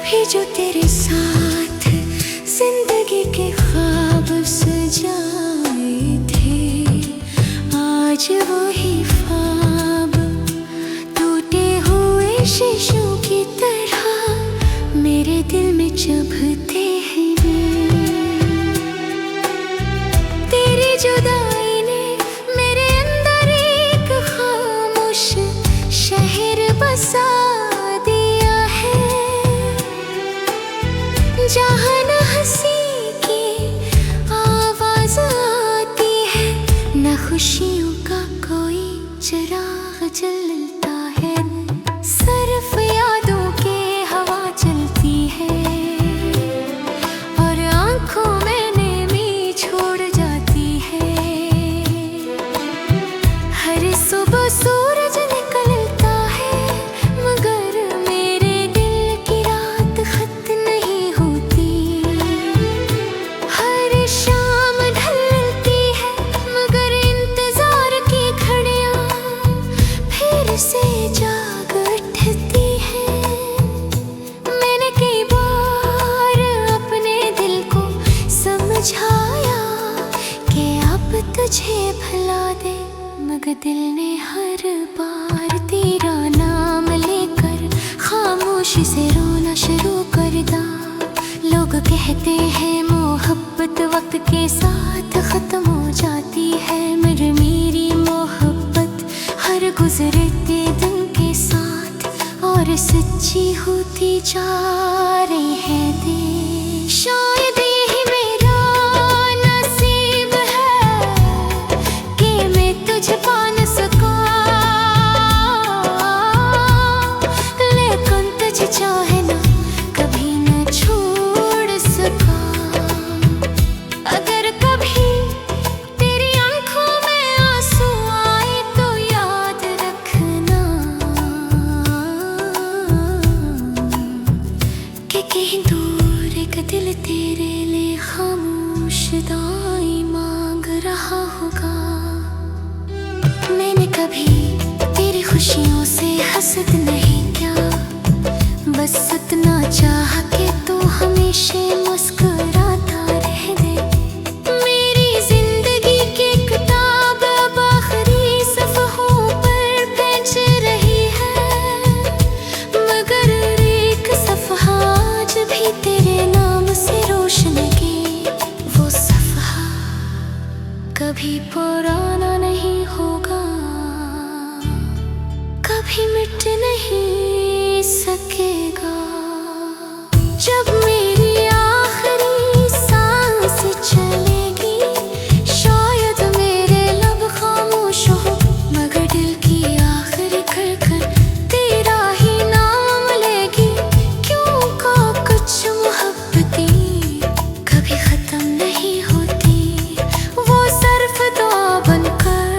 कभी जो तेरे साथ जिंदगी के ख्वाब सजाए थे, आज वही ख्वाब टूटे हुए शीशों की तरह मेरे दिल में चुभते हैं। तेरी जुदाई ने मेरे अंदर एक खामोश शहर बसा दिया है, जहाँ न हंसी की आवाज आती है, न खुशियों का कोई चिराग जलता है। सिर्फ यादों के हवा चलती है और आंखों में नमी छोड़ जाती है। हर सुबह सूरज निकलता है, मगर मेरे दिल की रात खत्म नहीं होती। हर शाम ढलती है, मगर इंतजार की घड़ियां फिर से जाग उठती है। मैंने कई बार अपने दिल को समझाया कि अब तुझे भुला दे, मगर दिल ने हर बार तेरा नाम लेकर खामोशी से रोना शुरू कर दा। लोग कहते हैं मोहब्बत वक्त के साथ खत्म हो जाती है, मगर मेरी मोहब्बत हर गुजरते दिन के साथ और सच्ची होती जा रही है। दे शायद यही मेरा नसीब है कि मैं तुझे पा न सका, लेकिन तुझे चाहे ना कभी न छोड़ सका। अगर कभी तेरी आंखों में आंसू आए तो याद रखना कि कहीं दूर एक दिल तेरे लिए खामोश दुआएं मांग रहा होगा। मैंने कभी तेरी खुशियों से हसद नहीं किया, बस इतना चाहा कि तू हमेशा मुस्कुराता रह दे। मेरी जिंदगी की किताब अब आखिरी सफ़हों पर बेच रही है, मगर एक सफ़हा आज भी तेरे नाम से रोशन की। वो सफ़हा कभी पुराना नहीं होगा, कभी मिट नहीं सकेगा। जब मेरी आखिरी सांस चलेगी, शायद मेरे लब खामोश हो, मगर दिल की आखिरी धड़कन तेरा ही नाम लेगी। क्यों का कुछ मोहब्बतें कभी खत्म नहीं होती, वो सिर्फ दुआ बनकर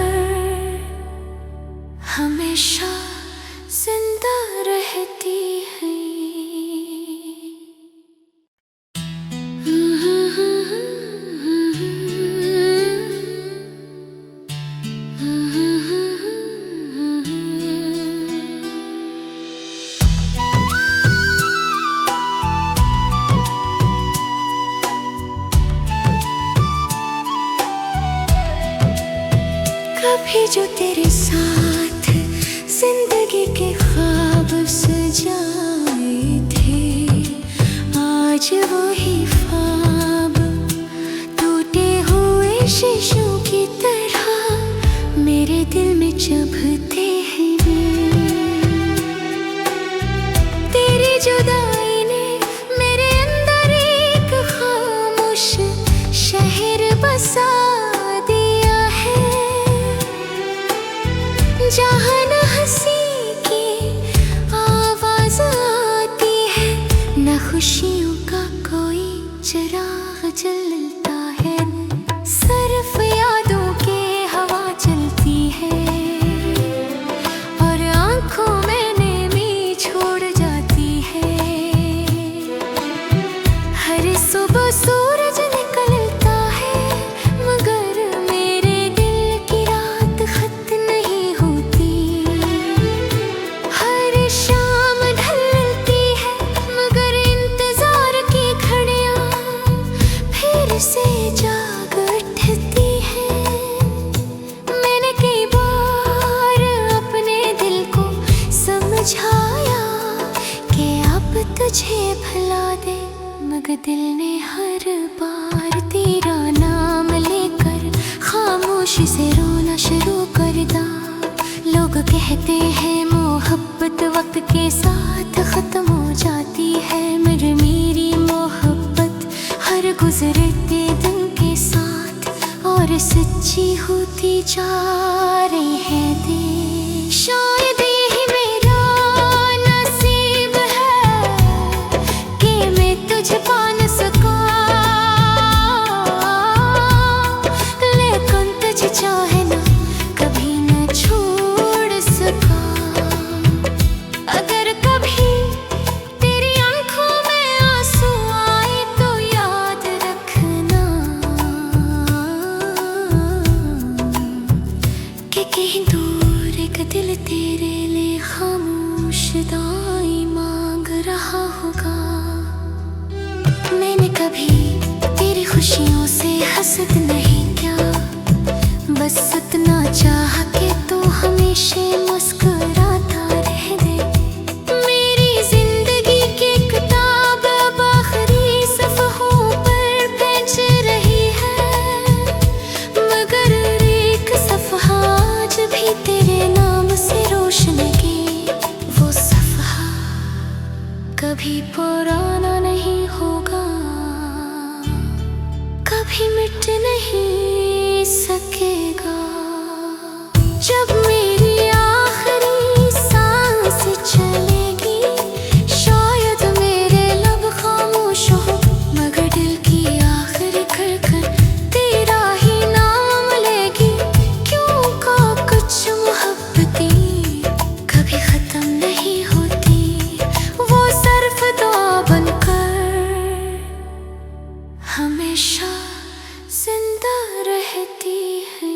हमेशा जिंदा रहती है। कभी जो तेरे साथ जिंदगी के ख्वाब सजाए थे, आज वही ख्वाब टूटे हुए शीशों की तरह मेरे दिल में चुभते हैं। तेरी जुदाई ने मेरे अंदर एक खामोश शहर बसा दिया है, जहाँ न हंसी की आवाज आती है, न खुशियों का कोई चिराग जलता है। सिर्फ यादों के हवा चलती है दिल ने हर बार तेरा नाम लेकर खामोशी से रोना शुरू कर दा। लोग कहते हैं मोहब्बत वक्त के साथ खत्म हो जाती है, मगर मेरी मोहब्बत हर गुजरते दिन के साथ और सच्ची होती जा रही है। दे शायद यही मेरा नसीब है कि मैं तुझे पा न सका, लेकिन तुझे चाहे ना कभी न छोड़ सका। अगर कभी तेरी आंखों में आंसू आए तो याद रखना कि कहीं दूर एक दिल तेरे लिए खामोश दुआएं मांग रहा होगा। मैंने कभी तेरी खुशियों से हसद नहीं किया, बस इतना चाहा कि तू हमेशा मुस्कुराता रह दे। मेरी जिंदगी की किताब अब आखिरी सफ़हों पर बेच रही है, मगर एक सफ़हा आज भी तेरे नाम से रोशन की। वो सफ़हा कभी पुराना नहीं होगा, कभी मिट नहीं सकेगा। जब मेरी आखिरी सांस चलेगी, शायद मेरे लब खामोश हो, मगर दिल की आखिरी धड़कन तेरा ही नाम लेगी। क्यों का कुछ मोहब्बतें कभी खत्म नहीं होती, वो सिर्फ दुआ बनकर हमेशा जिंदा रहती है।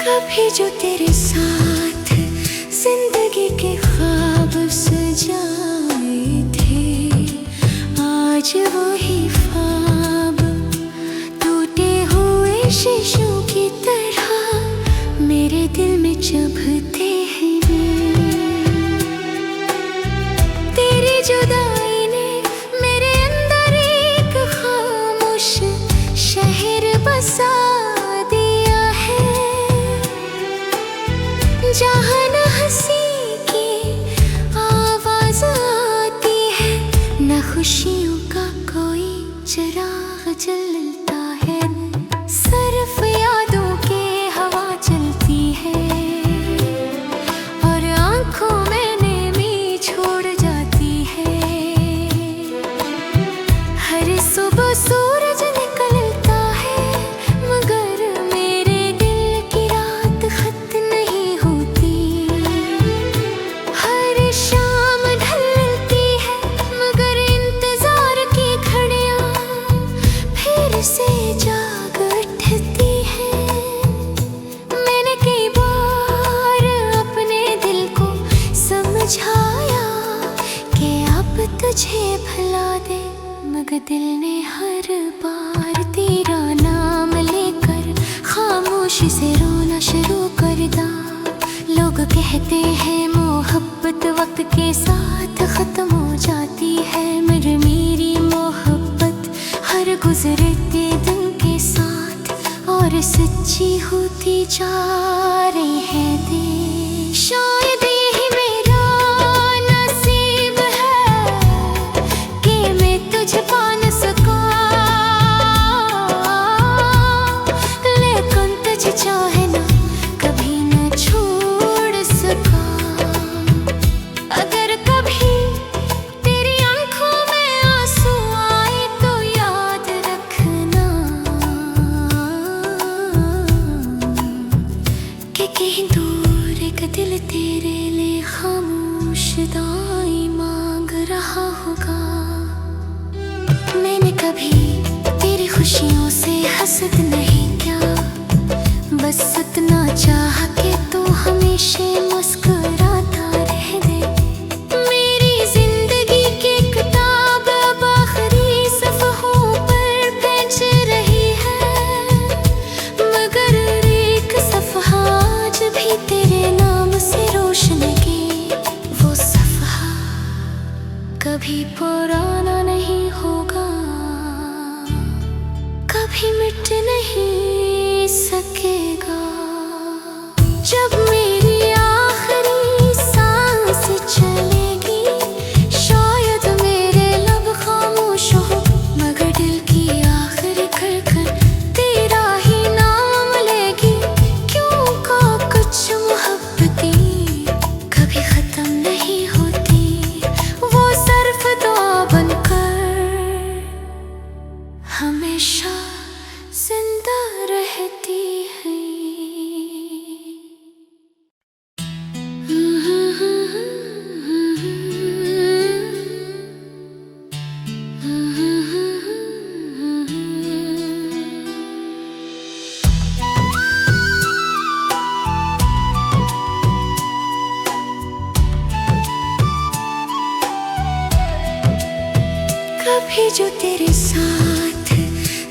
कभी जो तेरे साथ जिंदगी के ख्वाब सजाए थे, आज वही ख्वाब टूटे हुए शीशों की तरह मेरे दिल में चुभते हैं। तेरी जुदाई ने मेरे अंदर एक खामोश शहर बसा दिया है, जहाँ न हंसी की आवाज आती है, न खुशियों का कोई चिराग जलता है, सिर्फ यादों की हवा चलती है और आंखों में नमी छोड़ जाती है। हर सुबह सूरज निकलता है, मगर मेरे दिल की रात खत्म नहीं होती। हर शाम ढलती है, मगर इंतजार की घड़ियां फिर से जाग उठती है। मैंने कई बार अपने दिल को समझाया कि अब तुझे भुला दे, मगर दिल ने हर बार तेरा नाम लेकर खामोशी से रोना शुरू कर दा। लोग कहते हैं मोहब्बत वक्त के साथ खत्म हो जाती है, मगर मेरी मोहब्बत हर गुजरते दिन के साथ और सच्ची होती जा रही है। दे शायद यही मेरा नसीब है कि मैं तुझे पा न सका, लेकिन तुझे चाहे ना कभी न छोड़ सका। अगर कभी तेरी आंखों में आंसू आए तो याद रखना कि कहीं दूर एक दिल तेरे लिए खामोश दुआएं मांग रहा होगा। मैंने कभी तेरी खुशियों से हसद नहीं किया, बस इतना चाहा कि तू हमेशा मुस्कुराता रह दे। मेरी जिंदगी की किताब अब आखिरी सफ़हों पर बेच रही है, मगर एक सफ़हा आज भी तेरे नाम से रोशन की। वो सफ़हा कभी पुराना नहीं होगा, कभी मिट नहीं सकेगा। जब मेरी आखिरी सांस चलेगी, शायद मेरे लब खामोश हो, मगर दिल की आखिरी धड़कन तेरा ही नाम लेगी। क्यों का कुछ मोहब्बतें कभी खत्म नहीं होती, वो सिर्फ दुआ बनकर हमेशा जिंदा रहती है। कभी जो तेरे साथ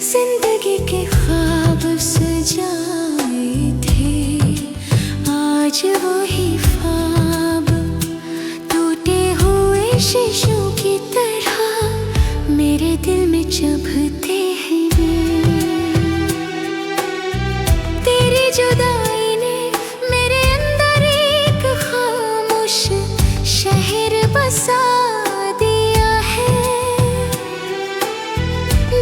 जिंदगी के ख्वाब सजाए थे, आज वही ख्वाब टूटे हुए शीशों की तरह मेरे दिल में चुभते हैं। तेरी जुदाई ने मेरे अंदर एक खामोश शहर बसा दिया है,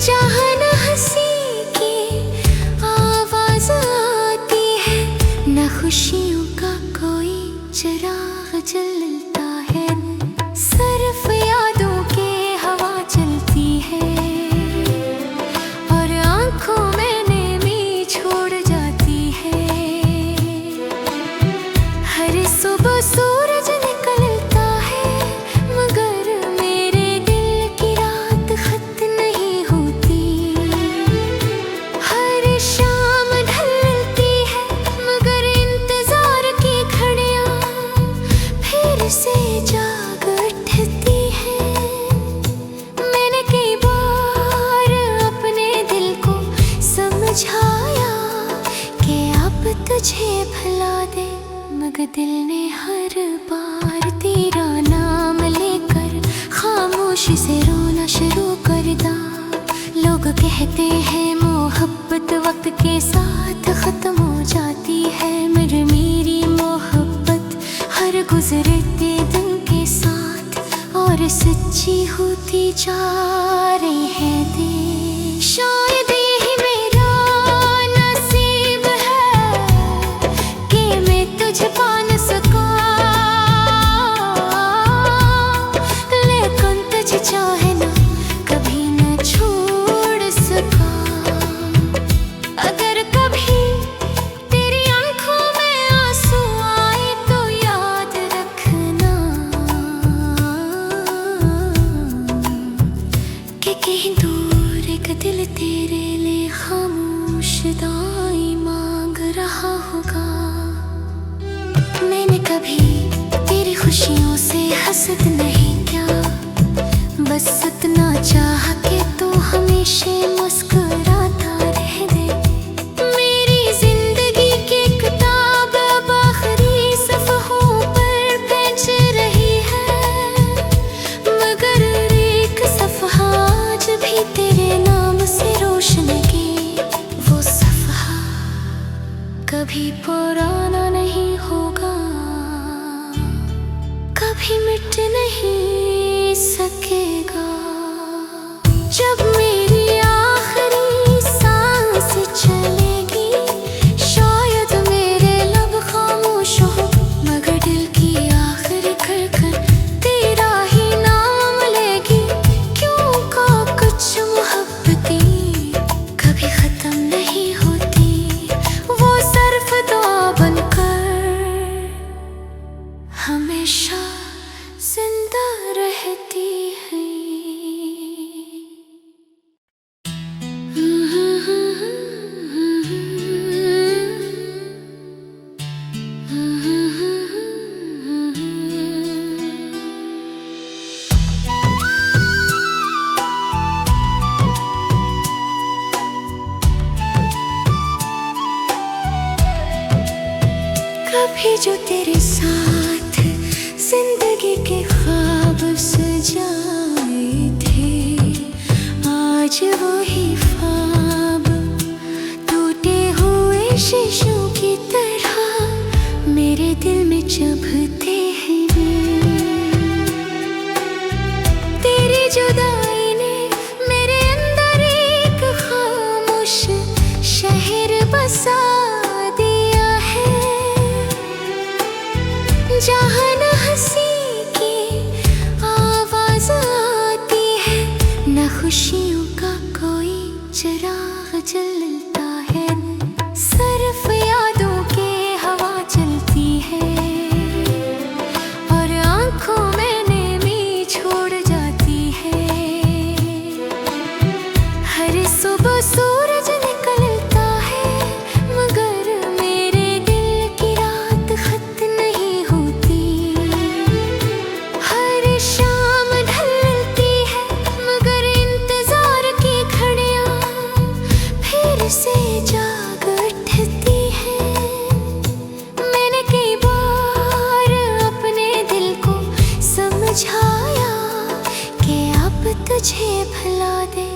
जहाँ न हंसी की आवाज आती है, न खुशियों का कोई चिराग जलता है। सिर्फ यादों की हवा चलती है और आंखों में नमी छोड़ जाती है। हर सुबह सूरज निकलता है, मगर मेरे दिल की रात खत्म नहीं होती। हर शाम ढलती है, मगर इंतजार की घड़ियां फिर से जाग उठती है। मैंने कई बार अपने दिल को समझाया कि अब तुझे भुला दे, मगर दिल ने हर बार तेरा नाम लेकर खामोशी से रोना शुरू कर दा। लोग कहते हैं मोहब्बत वक्त के साथ खत्म हो जाती है, मगर मेरी मोहब्बत हर गुजरते दिन के साथ और सच्ची होती जा रही है। दे शायद यही मेरा नसीब है कि मैं तुझे पा न सका, लेकिन तुझे चाहे ना कभी न छोड़ सका। अगर कभी तेरी आंखों में आंसू आए तो याद रखना कि कहीं दूर एक दिल तेरे लिए खामोश दुआएं मांग रहा होगा। मैंने कभी तेरी खुशियों से हसद नहीं किया, बस इतना चाहा कि तू हमेशा मुस्कुराता रह दे। मेरी जिंदगी की किताब अब आखिरी सफ़हों पर बेच रही है, मगर एक सफ़हा आज भी तेरे नाम से रोशन की। वो सफ़हा कभी पुराना नहीं होगा, कभी मिट नहीं सकेगा। जब मेरी आखिरी कभी जो तेरे साथ जिंदगी के ख्वाब सजाए थे, आज वही ख्वाब टूटे हुए शीशों की तरह मेरे दिल में चुभते हैं। तेरी जुदाई ने मेरे अंदर एक खामोश शहर बसा दिया है, जहाँ न हंसी की आवाज आती है, न खुशियों का कोई चिराग जलता है। सिर्फ यादों के हवा चलती है और आंखों में नमी छोड़ जाती है। हर सुबह सूरज निकलता है, मगर मेरे दिल की रात खत्म नहीं होती। हर शाम ढलती है, मगर इंतजार की घड़ियां फिर से जाग उठती है। मैंने कई बार अपने दिल को समझाया कि अब तुझे भुला दे,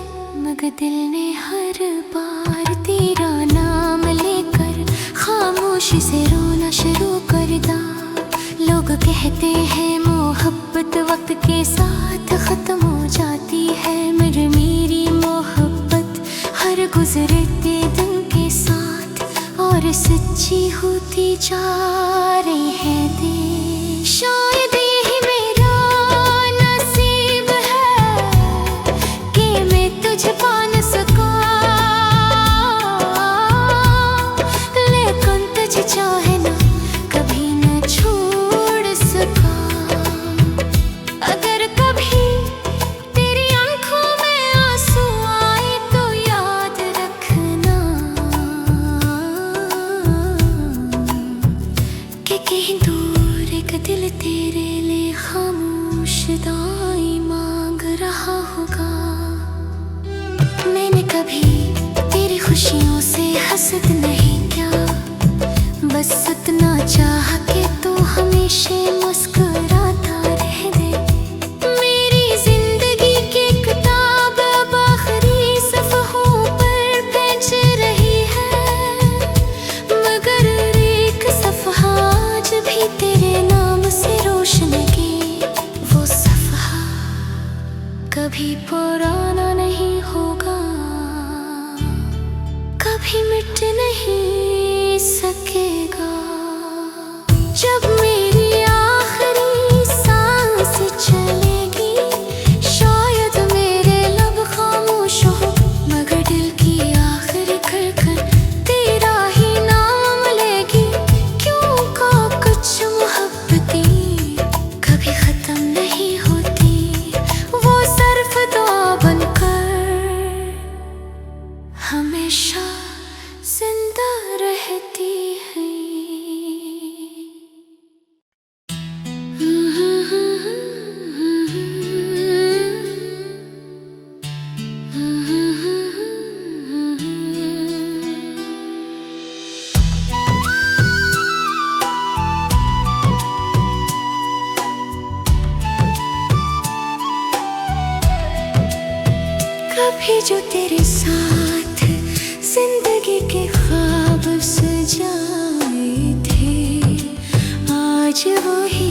मगर दिल ने हर बार तेरा नाम लेकर खामोशी से रोना शुरू कर दा। लोग कहते हैं मोहब्बत वक्त के साथ खत्म हो जाती है, मगर मेरी मोहब्बत हर गुजरते दिन के साथ और सच्ची होती जा रही है। दे शायद यही मेरा नसीब है कि मैं तुझे पा न सका, लेकिन तुझे चाहे ना कभी न छोड़ सका। अगर कभी तेरी आंखों में आंसू आए तो याद रखना कि कहीं दूर एक दिल तेरे लिए खामोश दुआएं मांग रहा होगा। मैंने कभी तेरी खुशियों से हसद नहीं किया, बस इतना चाहा कि तू हमेशा मुस्कुराता रह दे। मेरी जिंदगी की किताब अब आखिरी सफ़हों पर बेच रही है, मगर एक सफ़हा आज भी तेरे नाम से रोशन की। वो सफ़हा कभी पुराना नहीं होगा, कभी मिट नहीं सकेगा। जब मेरी आखिरी सांस चलेगी, शायद मेरे लब खामोश हो, मगर दिल की आखिरी धड़कन तेरा ही नाम लेगी। क्यों का कुछ मोहब्बतें कभी खत्म नहीं होती, वो सिर्फ दुआ बनकर हमेशा जिंदा रहती है। कभी जो तेरे साथ जिंदगी के ख्वाब सजाए थे, आज वही